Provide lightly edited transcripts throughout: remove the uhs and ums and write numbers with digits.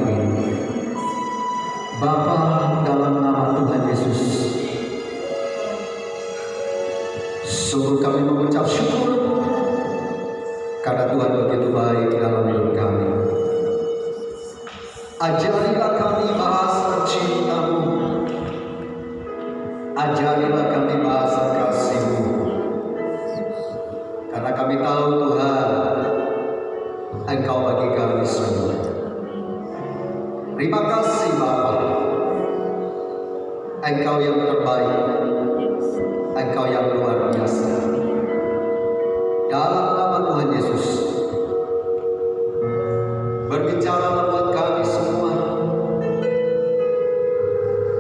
pagi ini. Bapa, dalam nama Tuhan Yesus, sungguh kami mengucap syukur karena Tuhan begitu baik dalam hidup kami. Ajarilah kami bahasa cinta-Mu, ajarilah kami bahasa kasih-Mu, karena kami tahu Tuhan, Engkau bagi kami semua. Terima kasih Bapa, Engkau yang terbaik, Engkau yang luar biasa. Dalam nama Tuhan Yesus, berbicaralah buat kami semua,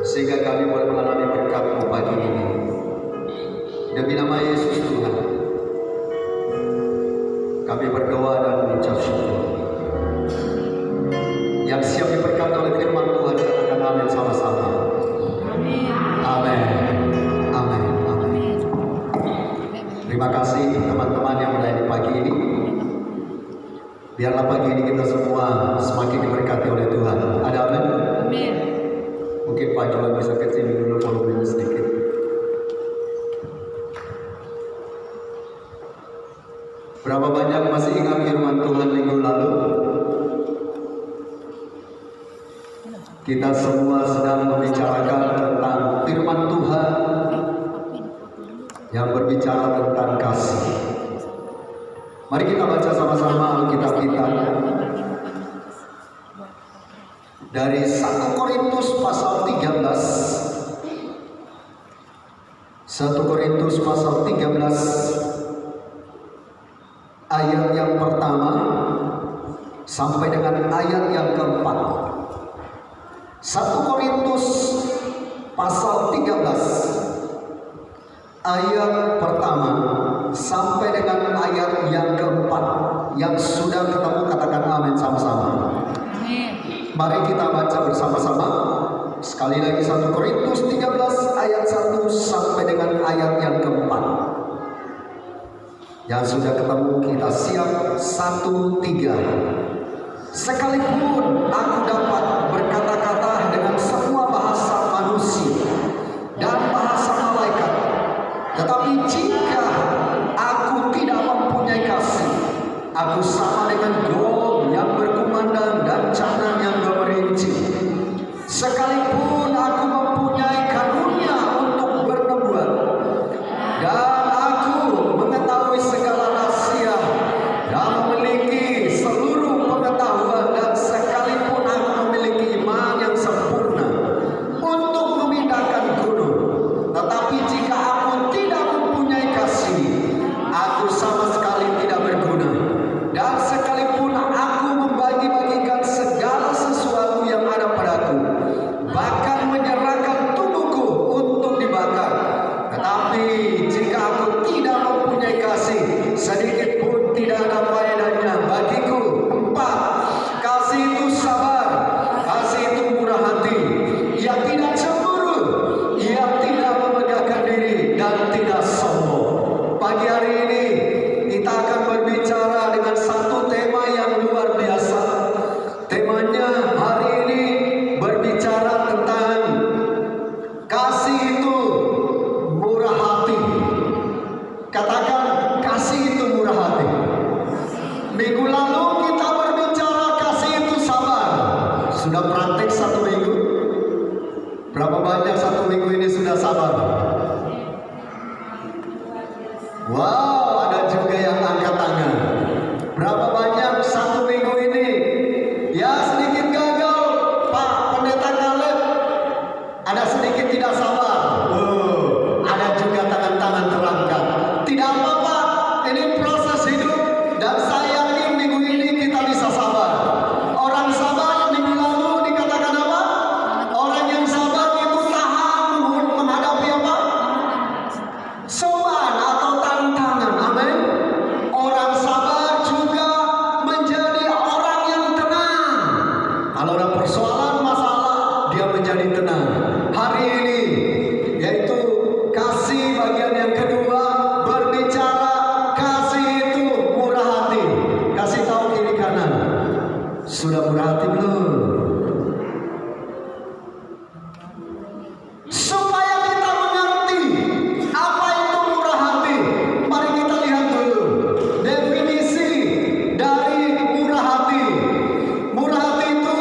sehingga kami boleh mengalami berkat-Mu pagi ini. Demi nama Yesus Tuhan, kami berdoa dan mengucap syukur. Yang siap diberkati oleh firman Tuhan, katakan amin sama-sama. Amin. Amin. Amin. Amin. Terima kasih teman-teman yang melayani pagi ini. Biarlah pagi ini kita semua semakin diberkati oleh Tuhan. Ada amin? Amin. Mungkin Pak Johan bisa kecil dulu volumenya sedikit. Berapa banyak masih ingat firman Tuhan minggu lalu? Kita semua sedang membicarakan tentang firman Tuhan yang berbicara tentang kasih. Mari kita baca sama-sama Alkitab kita dari 1 Korintus pasal 13. 1 Korintus pasal 13 ayat yang pertama sampai dengan ayat yang keempat. 1 Korintus pasal 13 ayat pertama sampai dengan ayat yang keempat. Yang sudah ketemu katakan amin sama-sama. Mari kita baca bersama-sama. Sekali lagi 1 Korintus 13 ayat 1 sampai dengan ayat yang keempat. Yang sudah ketemu kita siap. 1, 3. Sekalipun aku dapat berkata-kata dengan semua bahasa manusia dan bahasa malaikat, tetapi jika aku tidak mempunyai kasih, aku sama dengan gong yang berkumandang dan canang yang gemerincing. Sekalipun aku mempunyai karunia untuk bernubuat dan aku mengetahui segala rahasia dan memiliki seluruh pengetahuan, dan sekalipun aku memiliki iman yang sempurna untuk memindahkan gunung, tetapi jika aku tidak mempunyai kasih, aku sama sekali tidak berguna. Dan sekalipun aku membagi-bagikan segala sesuatu yang ada padaku, bahkan menyerahkan tubuhku untuk dibakar, tetapi jika aku tidak mempunyai kasih, sedikit pun tidak ada faedahnya bagiku. 4. Kasih itu sabar, kasih itu murah hati, ia tidak cemburu, ia tidak memegahkan diri dan tidak sombong. Pagi hari ini kita akan berbicara dengan satu tema yang luar biasa. Temanya hari ini berbicara tentang kasih itu murah hati. Katakan kasih itu murah hati. Minggu lalu kita berbicara kasih itu sabar. Sudah praktek 1 minggu? Berapa banyak 1 minggu ini sudah sabar? Wow, ada juga yang angkat tangan. Berapa banyak 1 minggu ini? Ya, sedikit gagal, Pak Pendeta Kaleb. Ada sedikit tidak sabar. Ada juga tangan-tangan terangkat. Tidak apa-apa, ini proses hidup, dan saya yakin minggu ini kita bisa sabar. Orang sabar minggu lalu dikatakan apa? Orang yang sabar itu tahan menghadapi apa? Cobaan atau tantangan. Amin. Orang sabar juga menjadi orang yang tenang. Kalau ada persoalan masalah, dia menjadi tenang. Hari ini Sudah murah hati belum? Supaya kita mengerti apa itu murah hati, mari kita lihat dulu definisi dari murah hati. Murah hati itu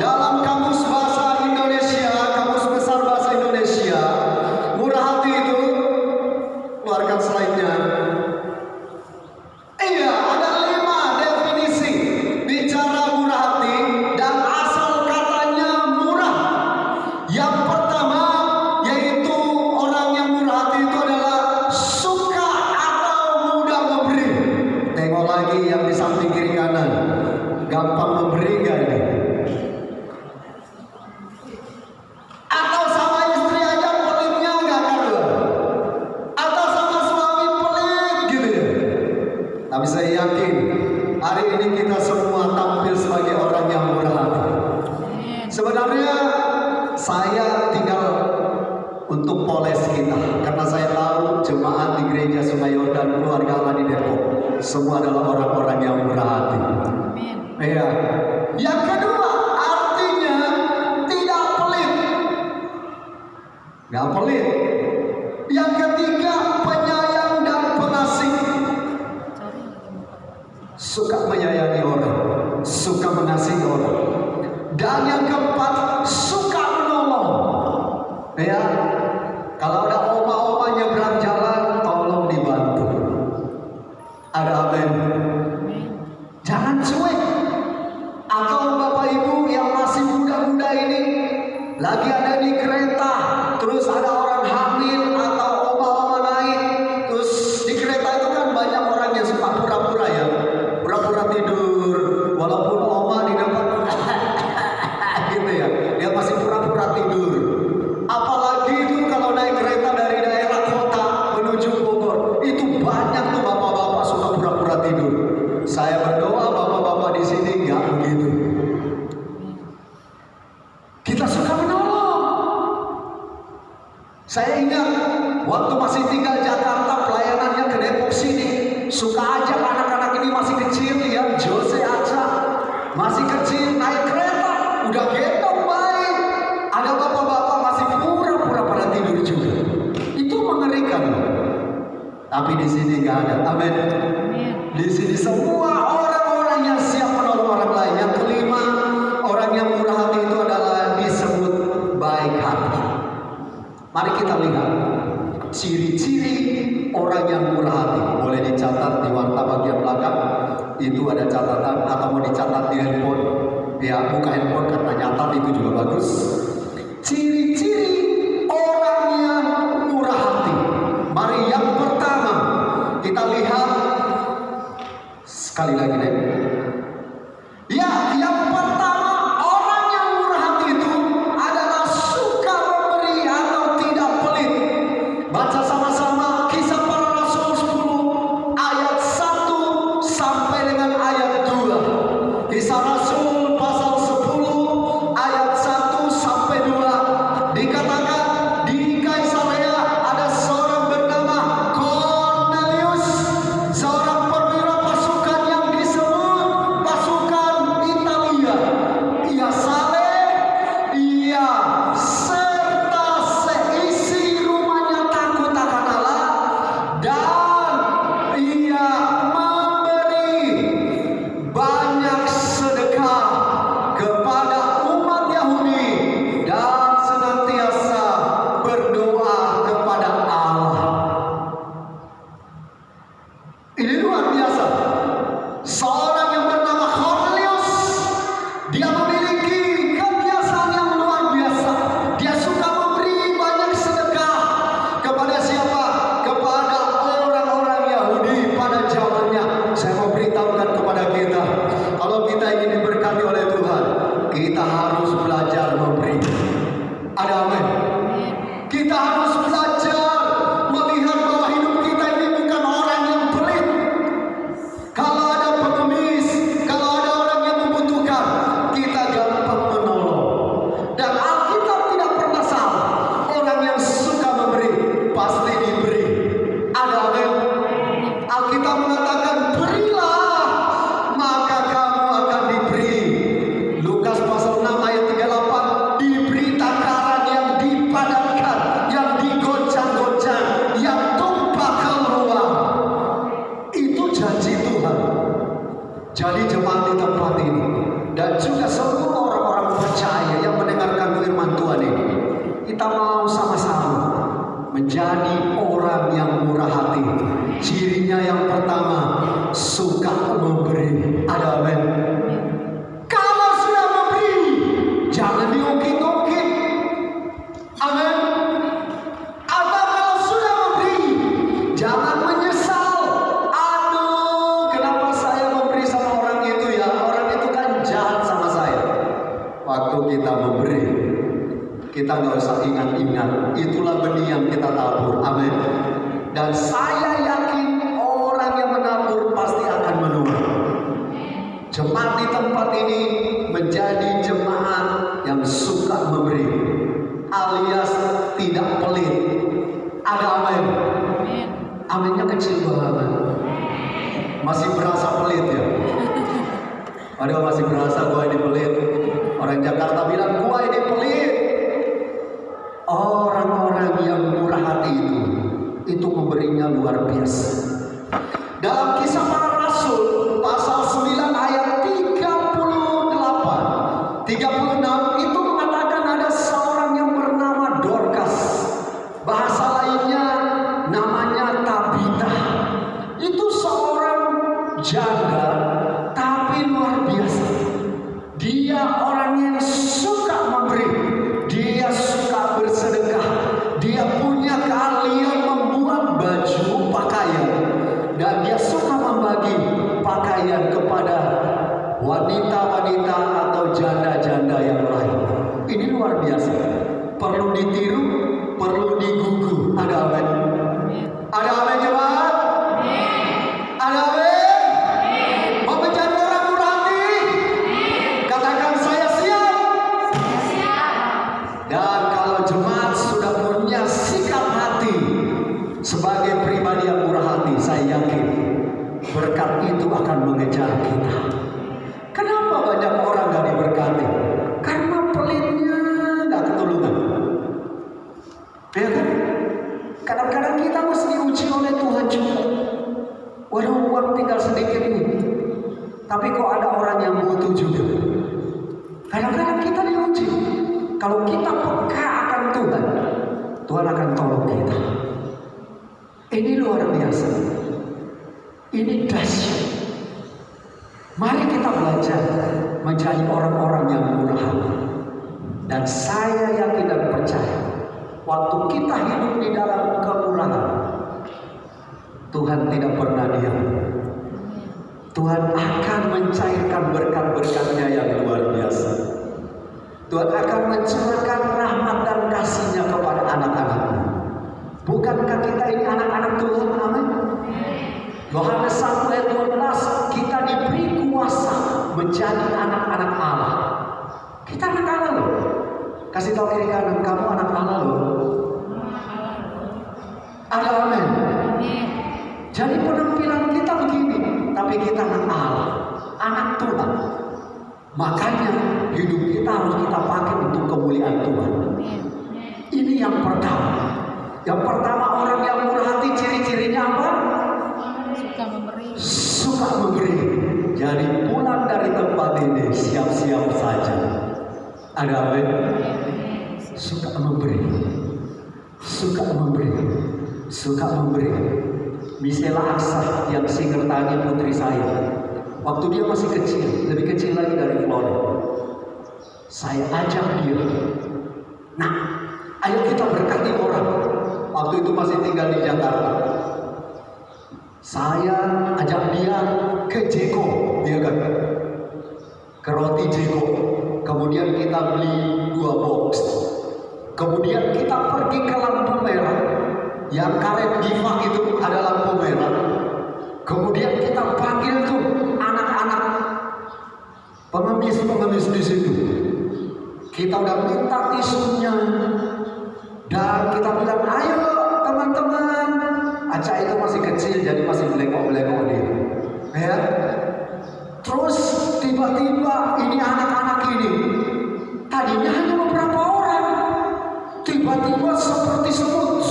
dalam kamus bahasa Indonesia, kamus besar bahasa Indonesia, murah hati itu, keluarkan slide-nya. Iya, ada 5 definisi bicara murah hati dan asal katanya murah. Yang pertama yaitu orang yang murah hati itu adalah suka atau mudah memberi. Tengok lagi yang di samping kiri kanan, gampang memberi gak ini? Atau sama istri aja pelitnya gak karuan? Atau sama suami pelit gitu ya? Tapi saya yakin hari ini kita semua tampil sebagai orang yang murah hati. Sebenarnya saya tinggal untuk poles kita, karena saya tahu jemaat di gereja Sungai Yordan keluarga Allah di Depok semua adalah orang-orang yang murah hati. Iya. Yang kedua artinya tidak pelit, nggak pelit. Yang ketiga penyayang dan pengasih, suka menyayangi orang, suka mengasihi orang. Dan yang keempat suka menolong. Ya, kalau ada oma-oma nyebrang jalan, tolong dibantu. Ada amin. Jangan cuek. Atau bapak ibu yang masih muda-muda ini lagi ada di kereta, terus ada orang hamil atau oma-oma naik, terus di kereta itu kan banyak orang yang suka pura-pura ya, pura-pura tidur, walaupun oma di depan gitu ya, dia masih pura-pura tidur. Apalagi itu kalau naik kereta dari daerah kota menuju Bogor, itu banyak tuh bapak-bapak suka pura-pura tidur. Saya berdoa bapak-bapak di sini nggak begitu. Kita suka menolong. Saya ingat waktu masih tinggal Jakarta, pelayanannya ke Depok sini, suka ajak anak-anak ini masih kecil ya, Jose aja masih kecil naik kereta, udah gendong baik. Ada bapak-bapak masih pura-pura pada tidur juga. Itu mengerikan. Tapi di sini nggak ada. Amin. Di sini semua orang-orang yang siap menolong orang lain. Yang kelima, orang yang murah hati itu adalah disebut baik hati. Mari kita lihat ciri-ciri orang yang murah hati. Boleh dicatat di warta bagian belakang. Itu ada catatan, atau mau dicatat di handphone. Ya, buka handphone karena nyatat itu juga bagus. Ciri-ciri orang yang murah hati. Mari yang pertama kita lihat sekali lagi deh. Ya, yang pertama orang yang murah hati itu adalah suka memberi atau tidak pelit. Baca sama-sama Kisah Para Rasul 10 ayat 1 sampai dengan ayat 2. Kisah Rasul pasal 10 ayat 1 sampai 2 dikatakan di Kaisarea ada seorang bernama Cornelius, seorang perwira pasukan yang disebut pasukan Italia. Ia saleh, ia serta seisi rumahnya takut akan Allah, dan ia memberi banyak sedekah kepada umat Yahudi dan senantiasa berdoa kepada Allah. Ini luar biasa. Seorang yang bernama Cornelius, dia memiliki kebiasaan yang luar biasa. Dia suka memberi banyak sedekah kepada siapa? Kepada orang-orang Yahudi pada zamannya. Saya mau beritahukan kepada kita, kalau kita ingin diberkati oleh Tuhan, kita harus belajar memberi. Ada amin. Kita harus belajar melihat bahwa hidup kita ini bukan orang yang pelit. Kalau ada pengemis, kalau ada orang yang membutuhkan, kita gampang menolong. Dan Alkitab tidak pernah salah. Orang yang suka memberi pasti diberi. Ada amin. Alkitab mengatakan, berilah maka kamu akan diberi. dan juga semua orang-orang percaya yang mendengarkan firman Tuhan ini, kita mau sama-sama menjadi orang yang murah hati. Cirinya yang pertama, suka memberi. Ada amin. Kalau sudah memberi, jangan diungkit-ungkit. Amin. Atau kalau sudah memberi, jangan menyesal. Aduh, kenapa saya memberi sama orang itu ya? Orang itu kan jahat sama saya. Waktu kita memberi, kita nggak usah ingat-ingat. Itulah benih yang kita tabur. Amin. Dan saya yakin orang yang menabur pasti akan menuai. Jemaat di tempat ini menjadi jemaat yang suka memberi, alias tidak pelit. Ada amin. Aminnya kecil banget. Masih berasa pelit ya? Aduh, masih berasa gua ini pelit. Orang Jakarta bilang gua ini pelit. Orang-orang yang murah hati itu memberinya luar biasa. Dalam Kisah Para Rasul pasal 9 ayat 36 itu mengatakan ada seorang yang bernama Dorcas. Bahasa lainnya namanya Tabita. Itu seorang janda tapi luar biasa. Dia orang yang suka memberi. Dia suka bersedekah. Dia punya keahlian membuat baju pakaian, dan dia suka membagi pakaian kepada wanita-wanita atau janda-janda yang lain. Ini luar biasa. Perlu ditiru, perlu digugu. Ada amin. Ada amin jemaat. Ada amin. Mau menjadi orang murah hati? Katakan saya siap. Dan kalau jemaat sudah punya sikap hati sebagai pribadi yang murah hati, saya yakin berkat itu akan mengejar kita. Kenapa banyak orang gak diberkati? Karena pelitnya gak ketulungan. Ya kan? Kadang-kadang kita mesti diuji oleh Tuhan juga. Waduh, uang tinggal sedikit nih, tapi kok ada orang yang butuh juga. Kadang-kadang kita diuji. Kalau kita peka akan Tuhan, Tuhan akan tolong kita. Ini luar biasa. Ini dahsyat. Mari kita belajar menjadi orang-orang yang murah hati. Dan saya yakin dan percaya, waktu kita hidup di dalam kemurahan, Tuhan tidak pernah diam. Tuhan akan mencairkan berkat-berkatnya yang luar biasa. Tuhan akan mencurahkan rahmat dan kasih-Nya kepada anak-anak-Nya. Bukankah kita ini anak-anak Tuhan? Amin. Yohanes 1 ayat 12, kita diberi kuasa menjadi anak-anak Allah. Kita anak Allah loh. Kasih tahu kiri kanan, kamu anak Allah loh. Ada amin. Jadi penampilan kita begini, tapi kita anak Allah, anak Tuhan. Makanya hidup kita harus kita pakai untuk kemuliaan Tuhan. Ini yang pertama. Yang pertama, orang yang murah hati ciri-cirinya apa? Suka memberi. Suka memberi. Jadi pulang dari tempat ini siap-siap saja. Ada amin. Suka memberi. Suka memberi. Suka memberi. Misela Aksa yang singertani putri saya, waktu dia masih kecil, lebih kecil lagi dari Flora, saya ajak dia, nah ayo kita berkati orang. Waktu itu masih tinggal di Jakarta. Saya ajak dia ke Jeko, dia kan, ke roti Jeko. Kemudian kita beli 2 box. Kemudian kita pergi ke lampu merah, yang karet Gifak itu ada lampu merah. Kemudian kita panggil tuh anak-anak pengemis-pengemis di situ. Kita udah minta tisunya dan kita bilang, ayo teman-teman. Aca itu masih kecil, jadi masih belengok-belengok dia. Ya. Terus tiba-tiba ini anak-anak ini, tadinya hanya beberapa orang, tiba-tiba seperti semut.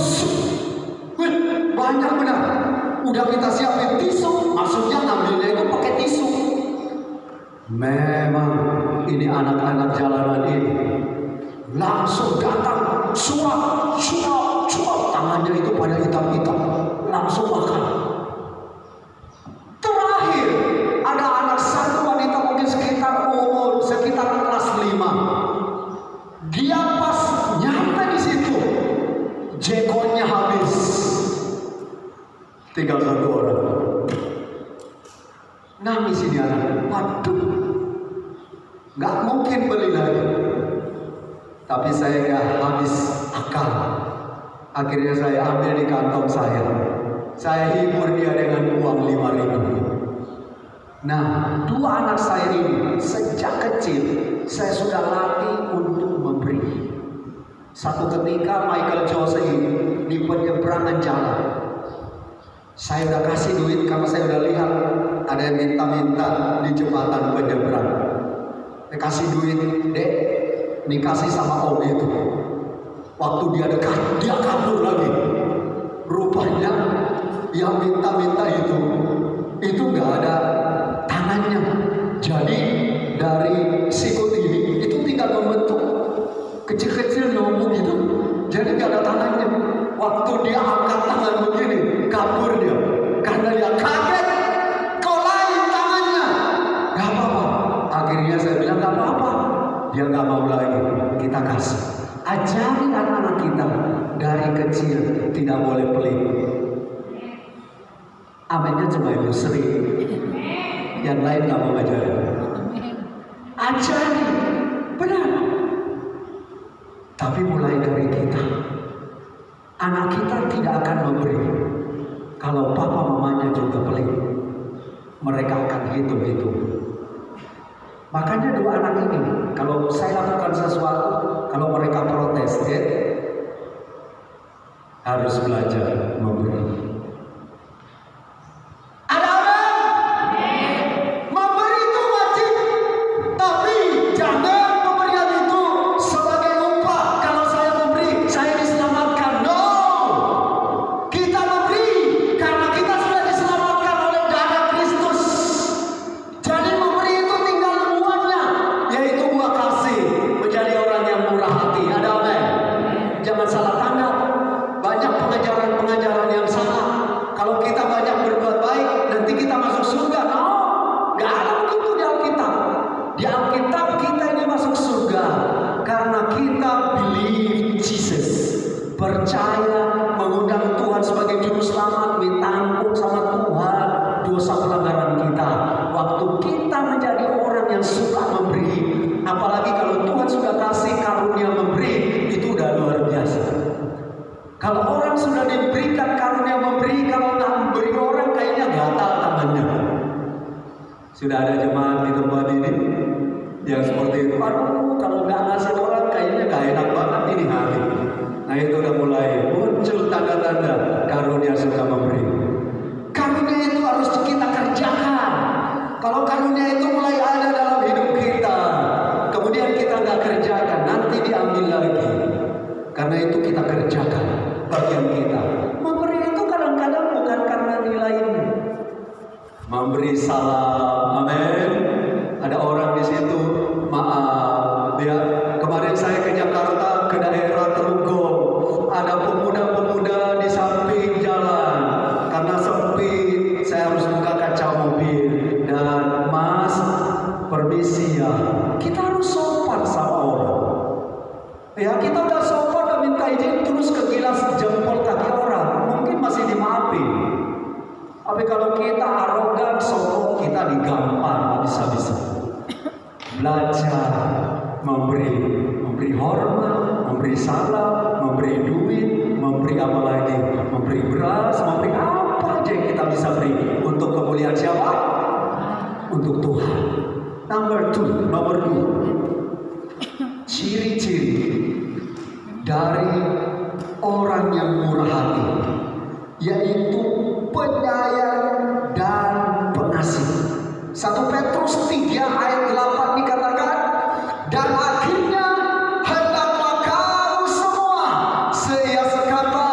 Banyak benar. Udah kita siapin tisu, maksudnya ngambilnya itu pakai tisu. Memang ini anak-anak jalanan ini langsung datang, suap tangannya itu pada hitam-hitam, langsung makan. Terakhir ada anak satu wanita mungkin sekitar kelas 5. Dia pas nyampe di situ, jekonnya habis, tinggal 1 orang. Nangis ini anak, waduh, nggak mungkin beli lagi. Tapi saya nggak habis akal. Akhirnya saya ambil di kantong saya. Saya hibur dia dengan uang 5.000. Nah, 2 anak saya ini sejak kecil saya sudah latih untuk memberi. Satu ketika Michael Jose di penyeberangan jalan, saya udah kasih duit karena saya udah lihat ada yang minta-minta di jembatan penyeberang. Saya kasih duit, dek, dikasih sama om itu. Waktu dia dekat, dia kabur lagi. Rupanya yang minta-minta itu nggak ada tangannya. Jadi dari sikut ini itu tinggal membentuk kecil-kecil nyamuk itu. Jadi nggak ada tangannya. Waktu dia angkat tangan begini, kabur dia. Karena dia kaget, kau lain tangannya. Gak apa-apa. Akhirnya saya bilang gak apa-apa. Dia gak mau lagi, kita kasih. Ajari anak-anak kita dari kecil tidak boleh pelit. Aminnya cuma Ibu Sri. Yang lain gak mau ngajarin. Ajari, benar. Tapi mulai dari kita. Anak kita tidak akan memberi kalau papa mamanya juga pelit. Mereka akan hitung-hitung. Makanya 2 anak ini, kalau saya lakukan sesuatu, kalau mereka protes, harus belajar memberi. Ada orang memberi itu wajib, tapi jangan pemberian itu sebagai upah. Kalau saya memberi, saya diselamatkan. No, kita memberi karena kita sudah diselamatkan oleh darah Kristus. Jadi memberi itu tinggal buahnya, yaitu buah kasih, menjadi orang yang murah hati. Ada amin. Jangan salah tangkap. Banyak pengajaran-pengajaran yang salah. Kalau kita banyak berbuat baik, nanti kita masuk surga. No, nggak ada begitu di Alkitab. Di Alkitab kita ini masuk surga karena kita believe Jesus, percaya mengundang Tuhan sebagai juru selamat, ditanggung sama Tuhan dosa pelanggaran kita. Waktu kita menjadi orang yang suka memberi, apalagi kalau Tuhan sudah kasih karunia memberi, itu udah luar biasa. Kalau orang sudah diberikan karunia memberi, kalau nggak memberi orang kayaknya gatal tangannya. Sudah ada jemaat di tempat ini yang seperti itu. Aduh, kalau nggak ngasih orang kayaknya nggak enak banget ini hati. Nah itu udah mulai muncul tanda-tanda karunia suka memberi. Karunia itu harus kita kerjakan. Kalau karunia itu mulai ada dalam hidup kita, kemudian kita nggak kerjakan, nanti diambil lagi. Karena itu kita kerjakan bagian kita. Memberi itu kadang-kadang bukan karena nilainya. Memberi salam, amin. Ada orang di situ, maaf, ya. Kemarin saya ke Jakarta, ke daerah Telugong, ada pemuda-pemuda di samping jalan. Karena sempit, saya harus buka kaca mobil. Dan mas, permisi ya, kita harus sopan sama orang. Ya kita udah sopan, udah minta izin, terus ke gilas jempol kaki orang, mungkin masih dimaafin. Tapi kalau kita arogan, sombong, kita digampar habis-habisan. Belajar memberi hormat, memberi salam, memberi duit, memberi apa lagi, memberi beras, memberi apa aja yang kita bisa beri untuk kemuliaan siapa? Untuk Tuhan. Nomor 2, ciri-ciri dari orang yang murah hati, yaitu penyayang dan pengasih. 1 Petrus 3 ayat 8 dikatakan, dan akhirnya hendaklah kamu semua seia sekata,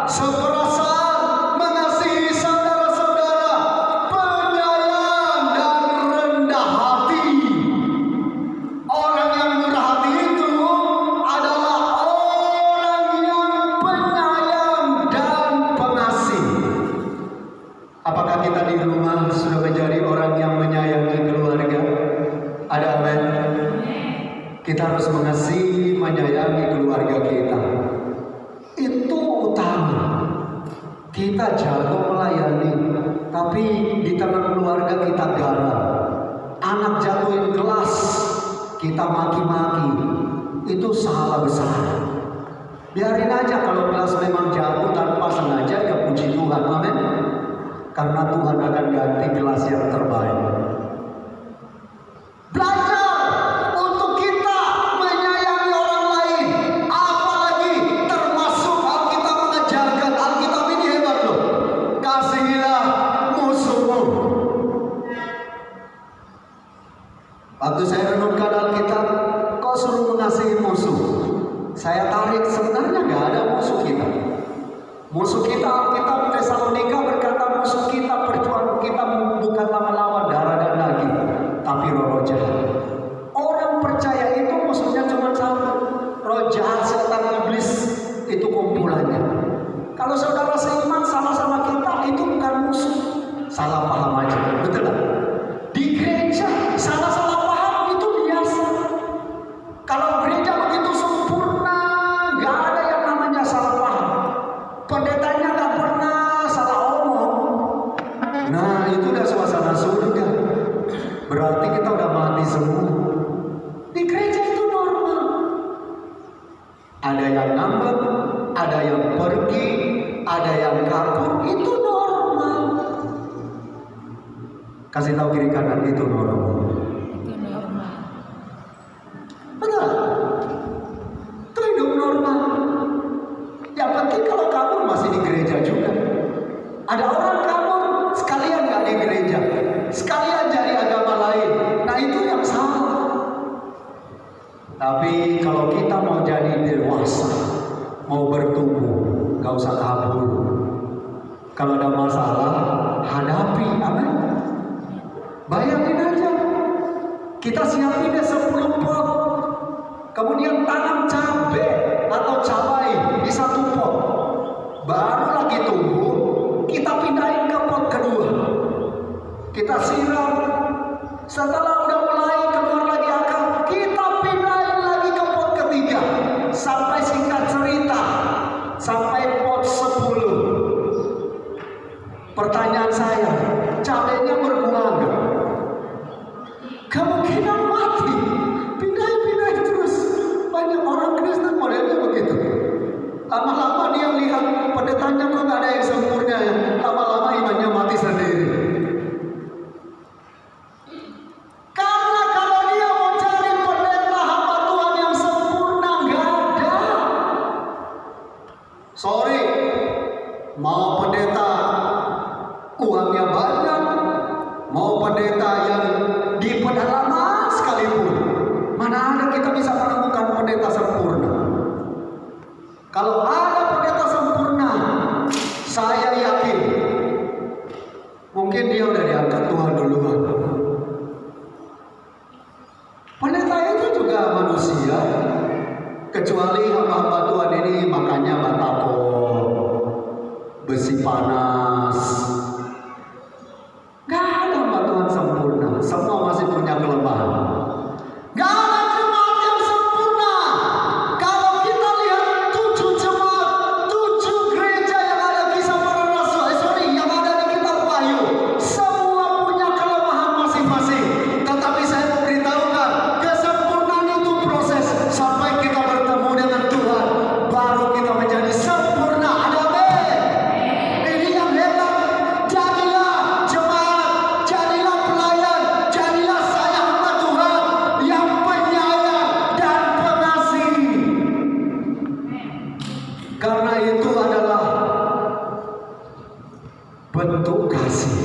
seperasaan, mengasihi saudara-saudara, penyayang dan rendah hati. Kita harus mengasihi, menyayangi keluarga kita. Itu utama. Kita jago melayani, tapi di tengah keluarga kita garang. Anak jatuhin gelas, kita maki-maki. Itu salah besar. Biarin aja kalau gelas memang jatuh tanpa sengaja, ya puji Tuhan, amin. Karena Tuhan akan ganti gelas yang terbaik. Belajar untuk kita menyayangi orang lain, apalagi termasuk Alkitab mengajarkan. Alkitab ini hebat loh. Kasihilah musuhmu. Waktu saya renungkan Alkitab, kok suruh mengasihi musuh? Saya tarik, sebenarnya nggak ada musuh kita. Musuh kita, Alkitab Tesalonika berkata, musuh kita, perjuangan kita bukanlah melawan darah dan daging, tapi roh jahat. Orang percaya itu musuhnya cuma satu, roh jahat, setan, iblis, itu kumpulannya. Kalau saudara seiman sama-sama kita, itu bukan musuh. Salah paham aja, betul lah. Di gereja salah-salah paham itu biasa. Kalau gereja begitu sempurna, nggak ada yang namanya salah paham. Pendetanya nggak pernah salah omong. Nah, itu udah suasana surga. Berarti kita udah mati semua. Di gereja itu normal. Ada yang ngambek, ada yang pergi, ada yang kabur. Itu normal. Kasih tahu kiri kanan, itu normal. Itu normal. Benar. Itu hidup normal. Yang penting kalau kabur masih di gereja juga. Ada orang kabur sekalian nggak di gereja, sekalian cari agama lain. Nah itu yang salah. Tapi kalau kita mau jadi dewasa, mau bertumbuh, nggak usah kabur. Kalau ada masalah, hadapi, amin. Bayangin aja, kita siapin deh 10 pot, kemudian tanam cabai atau cabai di 1 pot, baru lagi tumbuh, kita pindahin ke pot kedua, kita siram, setelah udah mulai keluar lagi akar, kita pindahin lagi ke pot ketiga, sampai singkat cerita, sampai pot 10. Pertanyaan saya, cabainya berbuah nggak? Kemungkinan mati. Pindahin terus. Banyak orang Kristen modelnya begitu. Lama-lama dia lihat pendetanya kok nggak ada yang sempurna ya. Lama-lama imannya mati sendiri. Karena kalau dia mau cari pendeta hamba Tuhan yang sempurna, nggak ada. Sorry, mau pendeta uangnya banyak, mau pendeta yang di pedalaman sekalipun, mana ada kita bisa menemukan pendeta sempurna. Kalau ada pendeta sempurna, saya yakin mungkin dia udah diangkat Tuhan duluan. Pendeta itu juga manusia, kecuali hamba-hamba Tuhan ini makannya batako, besi panas. Gak ada hamba Tuhan sempurna, semua masih punya kelemahan. Gak ada jemaat yang sempurna. Kalau kita lihat 7 jemaat, 7 gereja yang ada Kisah Para Rasul, yang ada di kitab Wahyu, semua punya kelemahan masing-masing. Tetapi saya mau beritahukan, kesempurnaan itu proses sampai kita bertemu dengan Tuhan, baru kita menjadi sempurna. Ada amin. Ini yang hebat. Jadilah jemaat, jadilah pelayan, jadilah saya hamba Tuhan yang penyayang dan pengasih. Karena itu adalah bentuk kasih.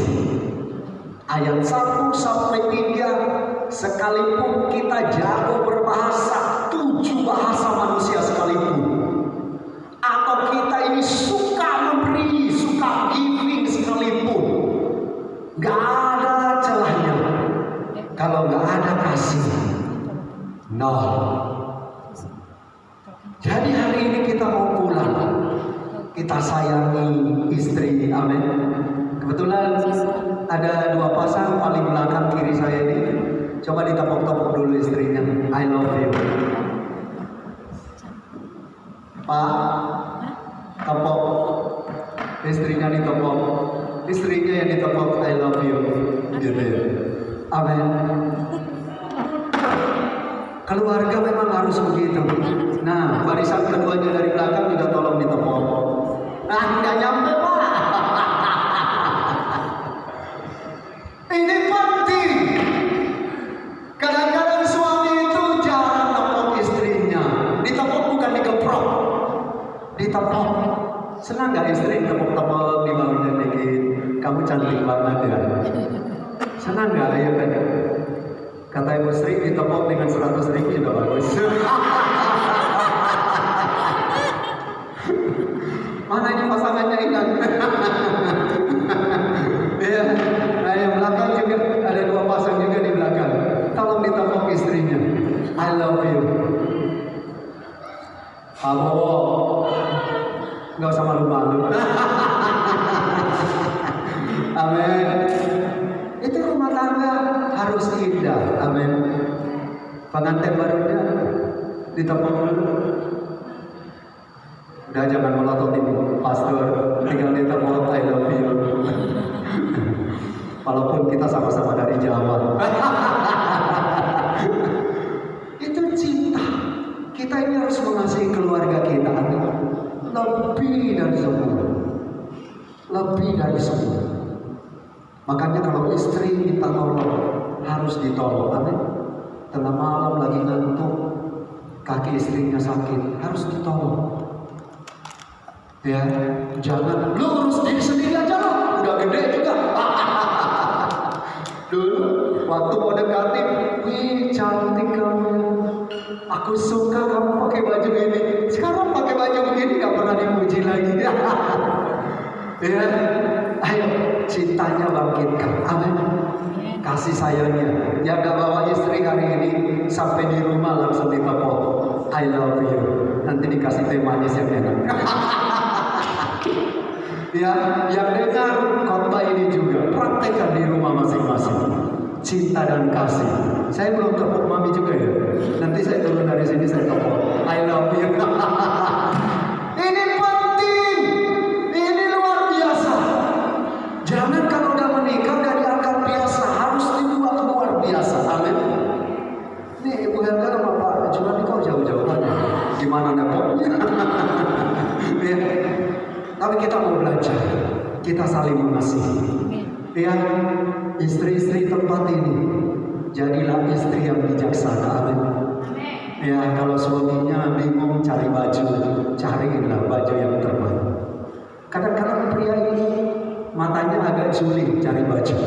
Ayat 1 sampai 3, sekalipun kita jago berbahasa 7 bahasa manusia sekalipun, atau kita ini suka memberi, suka giving sekalipun, gak ada celahnya. Kalau gak ada kasih, nol. Jadi hari ini kita mau pulang, kita sayangi istri, amin. Kebetulan ada 2 pasang paling belakang kiri saya ini. Coba ditepok-tepok dulu istrinya. I love you. Pak, tepok. Istrinya ditepok. Istrinya yang ditepok, I love you. Gitu ya. Amin. Keluarga memang harus begitu. Nah, barisan keduanya dari belakang juga tolong ditepok. Nah, tidak nyampe Pak. Ini penting. Kadang-kadang suami itu jarang tepok istrinya. Ditepok bukan dikeprok. Ditepok. Senang gak istri tepok-tepok di bawahnya dikit? Kamu cantik banget ya. Senang gak? Ayo kan? Kata Ibu Sri ditepok dengan 100.000 juga bagus. Mana ini pasangannya ingat? Ya, nah yang belakang juga ada 2 pasang juga di belakang. Tolong ditepok istrinya. I love you. Halo, nggak usah malu-malu. Amin. Itu rumah tangga harus indah. Amin. Pengantin barunya ditepok dulu. Udah jangan melototin pastor, tinggal ditepok I love you. Walaupun kita sama-sama dari Jawa. Itu cinta. Kita ini harus mengasihi keluarga kita. Lebih dari semua. Lebih dari semua. Makanya kalau istri minta tolong, harus ditolong. Amin. Tengah malam lagi ngantuk, kaki istrinya sakit, harus ditolong. Ya, jangan lu urus diri sendiri aja lah, udah gede juga. Dulu waktu mau dekatin, wih cantik kamu, aku suka kamu pakai baju ini. Sekarang pakai baju begini gak pernah dipuji lagi. Ya, ayo cintanya bangkitkan. Amin. Kasih sayangnya. Yang gak bawa istri hari ini sampai di rumah langsung ditepok I love you. Nanti dikasih teh manis yang enak. Ya, yang dengar khotbah ini juga praktekkan di rumah masing-masing. Cinta dan kasih. Saya belum tepuk mami juga ya. Nanti saya turun dari sini saya tepuk I love you. Ini penting. Ini luar biasa. Jangan kalau udah menikah udah diangkat biasa, harus dibuat luar biasa. Amin. Nih Ibu Helga sama Pak Juman kau jauh-jauh aja. Gimana nepoknya? Ya. Tapi kita mau belajar, kita saling mengasihi. Ya, istri-istri tempat ini, jadilah istri yang bijaksana. Amin. Ya, kalau suaminya bingung cari baju, carilah baju yang terbaik. Kadang-kadang pria ini matanya agak juli cari baju,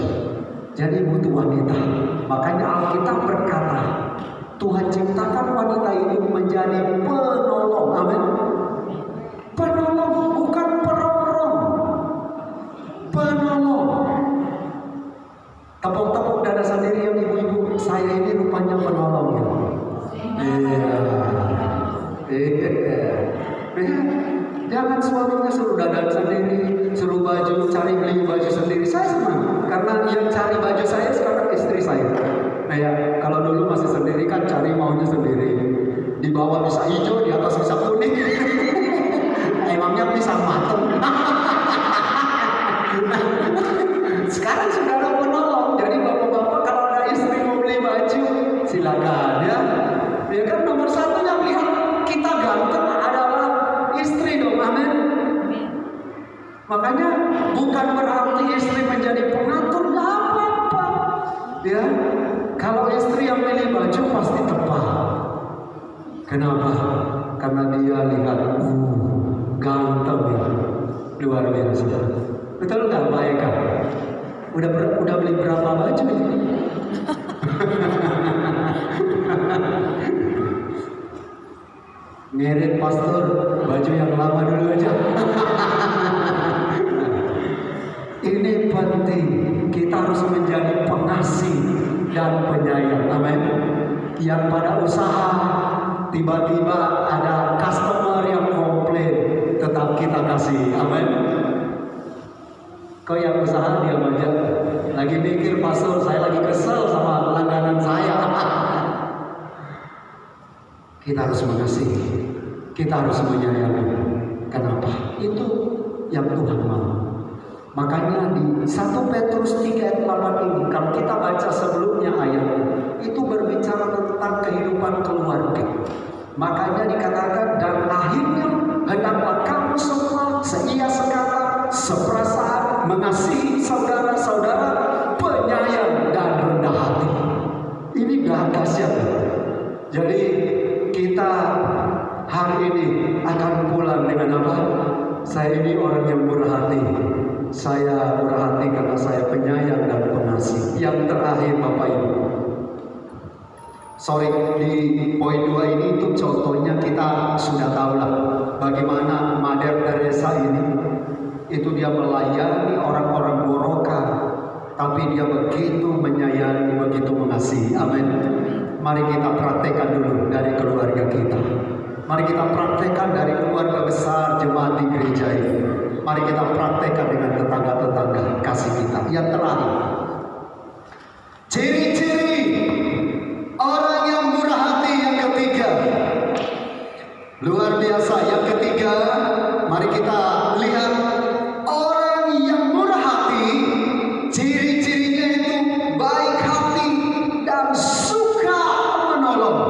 jadi butuh wanita. Makanya Alkitab berkata, Tuhan ciptakan wanita ini menjadi penolong. Amin. Penolong, bukan perongrong. Penolong. Tepuk-tepuk dada sendiri yang ibu-ibu, saya ini rupanya penolong ya. Jangan suaminya suruh dandan sendiri, suruh baju, cari beli baju sendiri. Saya senang karena yang cari baju saya sekarang istri saya. Nah ya, kalau dulu masih sendiri kan cari maunya sendiri. Di bawah bisa hijau, di atas bisa kuning. Emangnya pisang mateng. Sekarang sudah ada penolong. Jadi bapak-bapak kalau ada istri mau beli baju, silakan ya. Ya kan nomor 1 yang lihat kita ganteng adalah istri dong. Amin. Makanya bukan berarti istri menjadi pengatur, nggak apa-apa. Ya, kalau istri yang pilih baju pasti tepat. Kenapa? Karena dia lihat, ganteng ya, luar biasa. Betul nggak Pak Eka? Udah beli berapa baju ini? Ngirit pastor, baju yang lama dulu aja. Ini penting, kita harus menjadi pengasih dan penyayang. Amin. Yang pada usaha tiba-tiba ada customer yang komplain, tetap kita kasih. Amin. Kau yang usaha diam aja. Lagi mikir pastor, saya lagi kesel sama langganan saya. Kita harus mengasihi, kita harus menyayangi. Kenapa? Itu yang Tuhan mau. Makanya di 1 Petrus 3 ayat 8 ini, kalau kita baca sebelumnya ayatnya, itu berbicara tentang kehidupan keluarga. Makanya dikatakan, dan akhirnya hendaklah kamu semua seia sekata, seperasaan, mengasihi saudara-saudara, penyayang dan rendah hati. Ini dahsyat. Jadi kita hari ini akan pulang dengan apa? Saya ini orang yang murah hati. Saya murah hati karena saya penyayang dan pengasih. Yang terakhir Bapak Ibu, sorry, di poin 2 ini itu contohnya kita sudah tahu lah bagaimana Mother Teresa ini. Itu dia melayani orang-orang Goroka, tapi dia begitu menyayangi, begitu mengasihi. Amin. Mari kita praktekkan dulu dari keluarga kita. Mari kita praktekkan dari keluarga besar jemaat di gereja ini. Mari kita praktekkan dengan tetangga-tetangga kasih kita. Yang terakhir, ciri-ciri orang yang murah hati yang ketiga. Luar biasa. Yang ketiga, mari kita lihat orang yang murah hati. Ciri-cirinya itu baik hati dan suka menolong.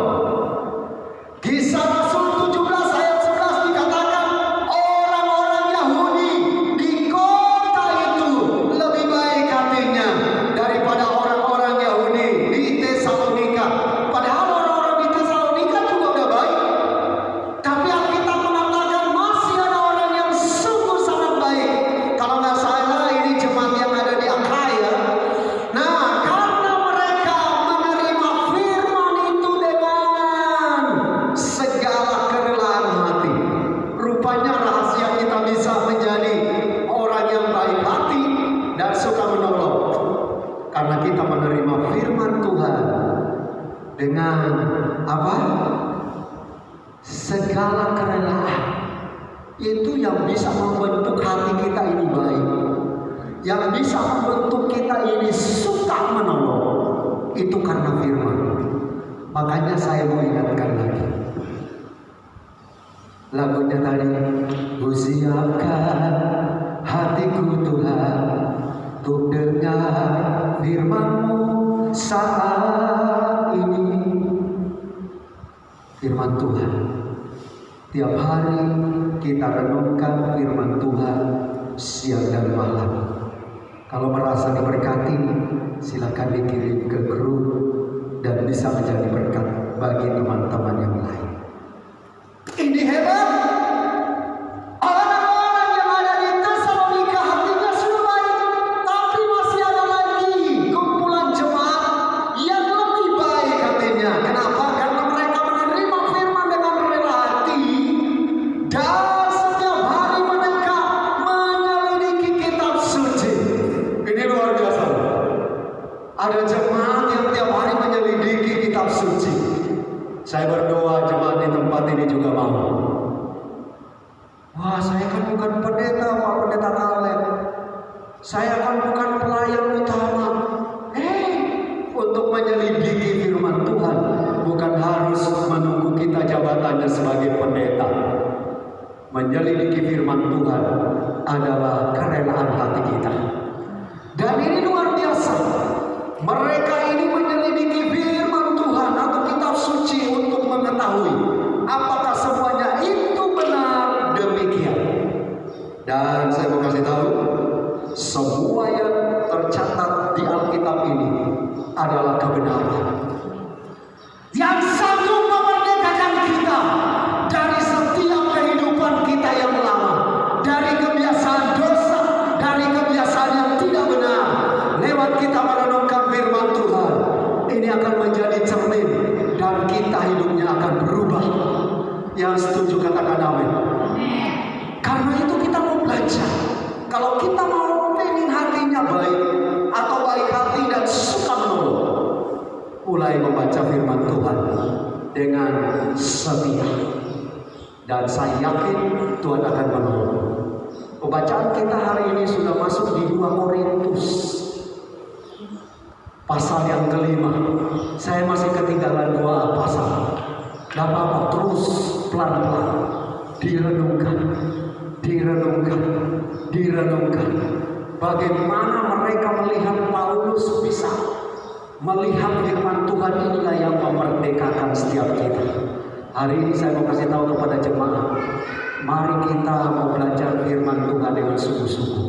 Kisah Rasul 17 ayat 11 dikatakan, orang-orang Yahudi di kota itu lebih baik hatinya daripada orang-orang Yahudi di Tesalonika. Padahal orang-orang di Tesalonika juga udah baik, tapi Alkitab mengatakan masih ada orang yang sungguh sangat baik. Kalau nggak salah ini jemaat yang ada di Akaya. Nah, karena mereka menerima firman itu dengan segala kerelaan hati, rupanya rahasia kita bisa menjadi orang yang baik hati dan suka menolong. Karena kita menerima firman Tuhan dengan apa? Segala kerelaan. Itu yang bisa membentuk hati kita ini baik, yang bisa membentuk kita ini suka menolong. Itu karena firman. Makanya saya mau ingatkan lagi lagunya tadi, siapkan hatiku Tuhan untuk dengar firman-Mu saat ini. Firman Tuhan, tiap hari kita renungkan firman Tuhan siang dan malam. Kalau merasa diberkati, silakan dikirim ke grup dan bisa menjadi berkat bagi teman-teman yang lain. Ini hebat. Orang-orang yang ada di Tesalonika hatinya sudah baik, tapi masih ada lagi kumpulan jemaat yang lebih baik hatinya. Kenapa? Karena mereka menerima firman dengan rela hati dan setiap hari mereka menyelidiki kitab suci. Ini luar biasa. Ada jemaat yang tiap hari menyelidiki kitab suci. Saya berdoa jemaat di tempat ini juga mau. Wah, saya kan bukan pendeta, Pak Pendeta Kaleb. Saya kan bukan pelayan utama. Untuk menyelidiki firman Tuhan bukan harus menunggu kita jabatannya sebagai pendeta. Menyelidiki firman Tuhan adalah kerelaan hati kita. Dan ini luar biasa. Mereka ini menyelidiki firman Tuhan atau kitab suci untuk mengetahui apakah semuanya itu benar demikian. Dan saya mau kasih tahu, semua yang tercatat di Alkitab ini adalah kebenaran yang sanggup memerdekakan kita dari setiap kehidupan kita yang lama, dari kebiasaan dosa, dari kebiasaan yang tidak benar. Lewat kita merenungkan firman Tuhan, ini akan menjadi cermin dan kita hidupnya akan berubah. Yang setuju katakan amin. Karena itu kita mau belajar. Kalau kita mau pengen hatinya baik atau baik hati dan suka menolong, mulai membaca firman Tuhan dengan setia. Dan saya yakin Tuhan akan menolong. Pembacaan kita hari ini sudah masuk di 2 Korintus pasal yang kelima. Saya masih ketinggalan 2 pasal. Gak apa-apa, terus pelan-pelan direnungkan. Bagaimana mereka melihat Paulus bisa melihat firman Tuhan, inilah yang memerdekakan setiap kita. Hari ini saya mau kasih tahu kepada jemaat, mari kita mau belajar firman Tuhan dengan sungguh-sungguh.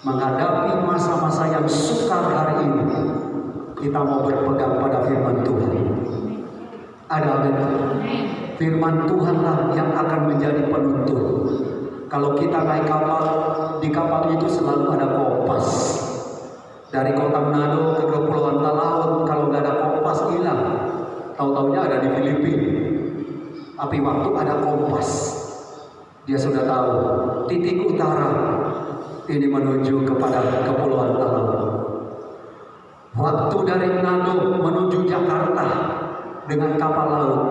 Menghadapi masa-masa yang sukar hari ini, kita mau berpegang pada firman Tuhan. Ada amin. Firman Tuhanlah yang akan menjadi penuntun. Kalau kita naik kapal, di kapal itu selalu ada kompas. Dari kota Manado ke Kepulauan Talaut, kalau nggak ada kompas hilang. Tahu-taunya ada di Filipina. Tapi waktu ada kompas, dia sudah tahu titik utara ini menuju kepada Kepulauan Talaut. Waktu dari Manado menuju Jakarta dengan kapal laut,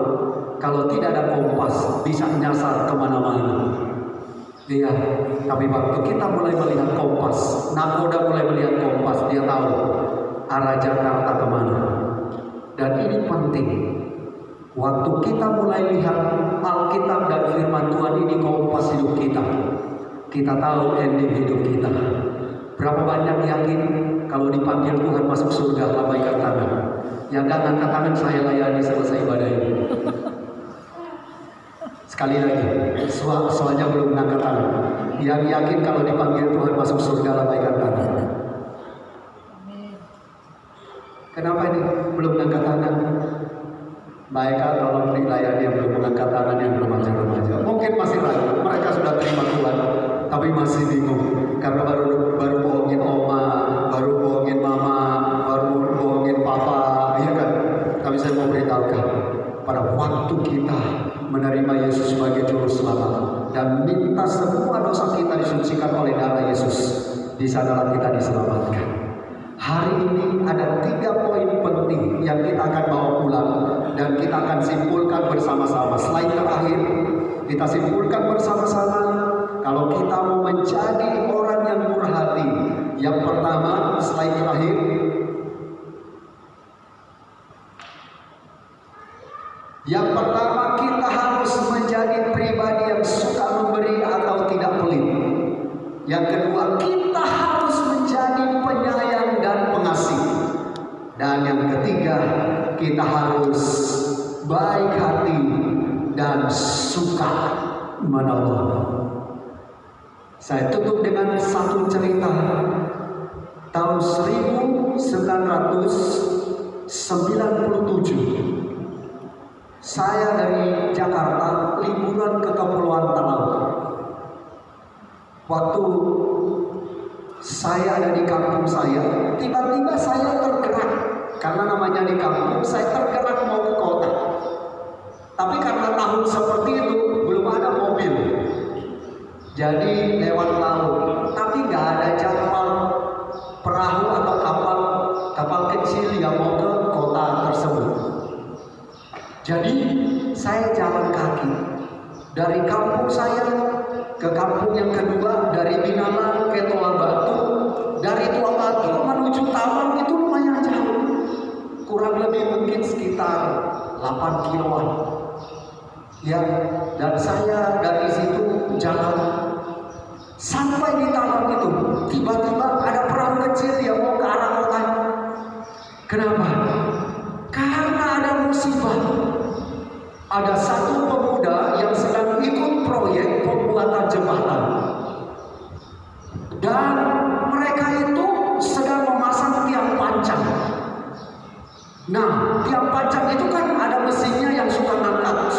kalau tidak ada kompas bisa nyasar kemana-mana. Iya, tapi waktu kita mulai melihat kompas, nakoda mulai melihat kompas, dia tahu arah Jakarta kemana. Dan ini penting. Waktu kita mulai lihat Alkitab dan firman Tuhan, ini kompas hidup kita. Kita tahu ending hidup kita. Berapa banyak yakin kalau dipanggil Tuhan masuk surga, lambaikan tangan. Yang gak angkat tangan, saya layani selesai ibadah ini. Sekali lagi, soalnya belum angkat tangan. Yang yakin kalau dipanggil Tuhan masuk surga, lambaikan tangan. Kenapa ini belum angkat tangan? Baik, tolong dilayani yang belum mengangkat tangan, yang remaja-remaja. Mungkin masih ragu, mereka sudah terima Tuhan, tapi masih bingung karena baru bohongin oma, baru bohongin mama, baru bohongin papa, ya kan? Tapi saya mau beritahukan, pada waktu kita menerima Yesus sebagai juru selamat dan minta semua dosa kita disucikan oleh darah Yesus, di sanalah kita diselamatkan. Hari ini ada 3 poin penting yang kita akan bawa pulang dan kita akan simpulkan bersama-sama. Slide terakhir kita simpulkan bersama-sama. Kalau kita mau menjadi orang yang murah hati, yang pertama, slide terakhir. Yang pertama, kita harus menjadi pribadi yang suka memberi atau tidak pelit. Yang kedua, kita harus menjadi penyayang dan pengasih. Dan yang ketiga, kita harus baik hati dan suka menolong. Saya tutup dengan satu cerita. Tahun 1997, saya dari Jakarta liburan ke Kepulauan Talaut. Waktu saya ada di kampung saya, tiba-tiba saya tergerak. Karena namanya di kampung, saya tergerak mau ke kota. Tapi karena tahun seperti itu, belum ada mobil. Jadi lewat laut. Tapi nggak ada jadwal perahu atau kapal kecil yang mau ke kota tersebut. Jadi saya jalan kaki dari kampung saya ke kampung yang kedua, dari Binalan ke Tua Batu, dari Tua Batu menuju Tawang itu lumayan jauh, kurang lebih mungkin sekitar 8 kiloan. Ya, dan saya dari situ jalan sampai di Tawang itu, tiba-tiba ada perahu kecil yang mau ke arah kota. Kenapa? Karena ada musibah. Ada satu pemuda yang sedang ikut proyek pembuatan jembatan, dan mereka itu sedang memasang tiang pancang. Nah, tiang pancang itu kan ada mesinnya yang suka ngangkat,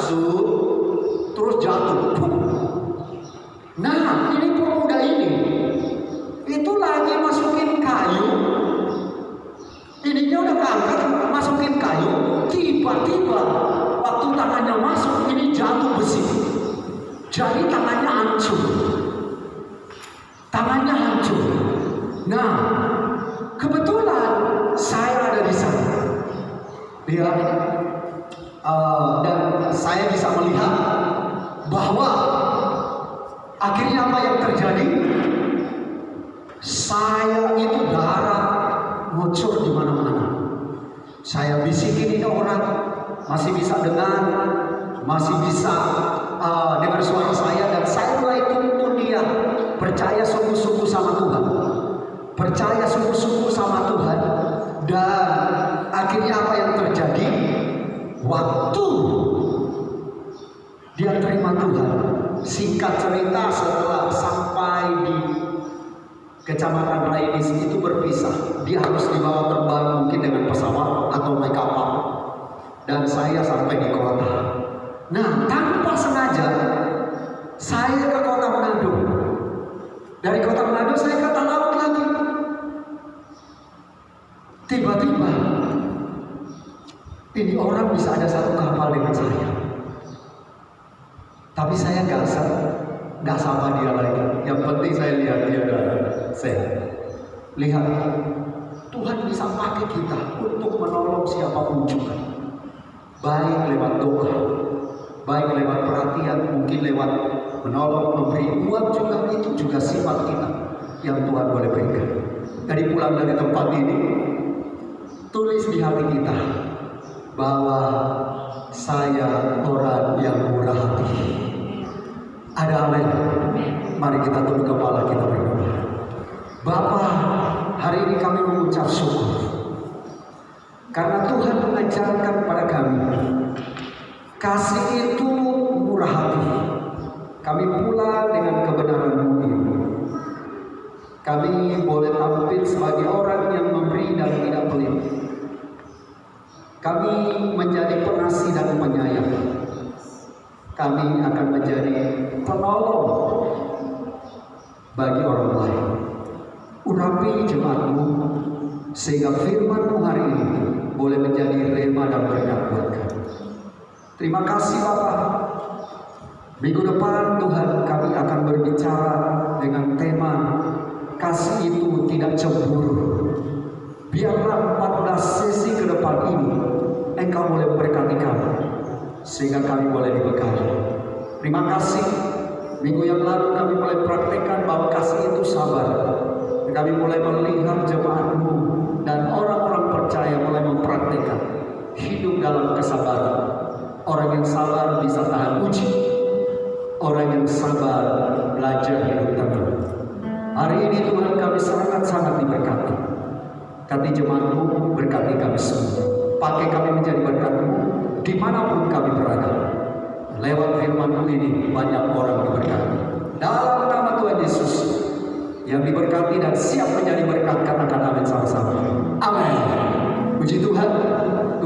terus jatuh. Nah, ini pemuda ini itu lagi masukin kayu, ininya udah keangkat, masukin kayu, tiba-tiba waktu tangannya masuk, ini jatuh besi. Jadi tangannya hancur. Nah, kebetulan saya ada di sana. Ya, dan saya bisa melihat bahwa akhirnya apa yang terjadi? Saya itu darah ngocor di mana-mana. Saya bisikin ini orang, masih bisa dengar, masih bisa dengar suara saya, dan saya mulai tuntun dia percaya sungguh-sungguh sama Tuhan, percaya sungguh-sungguh sama Tuhan. Dan akhirnya apa yang terjadi? Waktu dia terima Tuhan, singkat cerita setelah sampai di Kecamatan Rainis itu berpisah, dia harus dibawa terbang mungkin dengan pesawat atau naik kapal, dan saya sampai di kota. Nah, tanpa sengaja saya ke kota Manado. Dari kota Manado saya ke Tanah Laut lagi. Tiba-tiba ini orang bisa ada satu kapal dengan saya, tapi saya nggak sama dia lagi. Yang penting saya lihat dia udah sehat. Lihat, Tuhan bisa pakai kita untuk menolong siapapun juga, baik lewat doa, baik lewat perhatian, mungkin lewat menolong, memberi uang juga. Itu juga sifat kita yang Tuhan boleh berikan. Jadi pulang dari tempat ini, tulis di hati kita bahwa saya orang yang murah hati. Ada amin. Mari kita tunduk kepala, kita berdoa. Bapa, hari ini kami mengucap syukur karena Tuhan mengajarkan kepada kami kasih itu murah hati. Kami pulang dengan kebenaran-Mu ini. Kami boleh tampil sebagai orang yang memberi dan tidak pelit. Kami menjadi pengasih dan penyayang. Kami akan menjadi penolong bagi orang lain. Urapi jemaat-Mu sehingga firman-Mu hari ini boleh menjadi rema dan berkat buat kami. Terima kasih Bapa. Minggu depan Tuhan kami akan berbicara dengan tema kasih itu tidak cemburu. Biarlah 14 sesi ke depan ini Engkau boleh memberkati kami sehingga kami boleh dibekali. Terima kasih. Minggu yang lalu kami mulai praktekkan bahwa kasih itu sabar. Kami mulai melihat jemaat-Mu dan orang-orang percaya mulai mempraktekkan hidup dalam kesabaran. Orang yang sabar bisa tahan uji. Orang yang sabar belajar hidup tenang. Hari ini Tuhan kami sangat-sangat diberkati. Kati jemaat-Mu, berkati kami semua. Pakai kami menjadi berkat-Mu dimanapun kami berada. Lewat firman-Mu ini banyak orang diberkati. Dalam nama Tuhan Yesus yang diberkati dan siap menjadi berkat, katakan amin.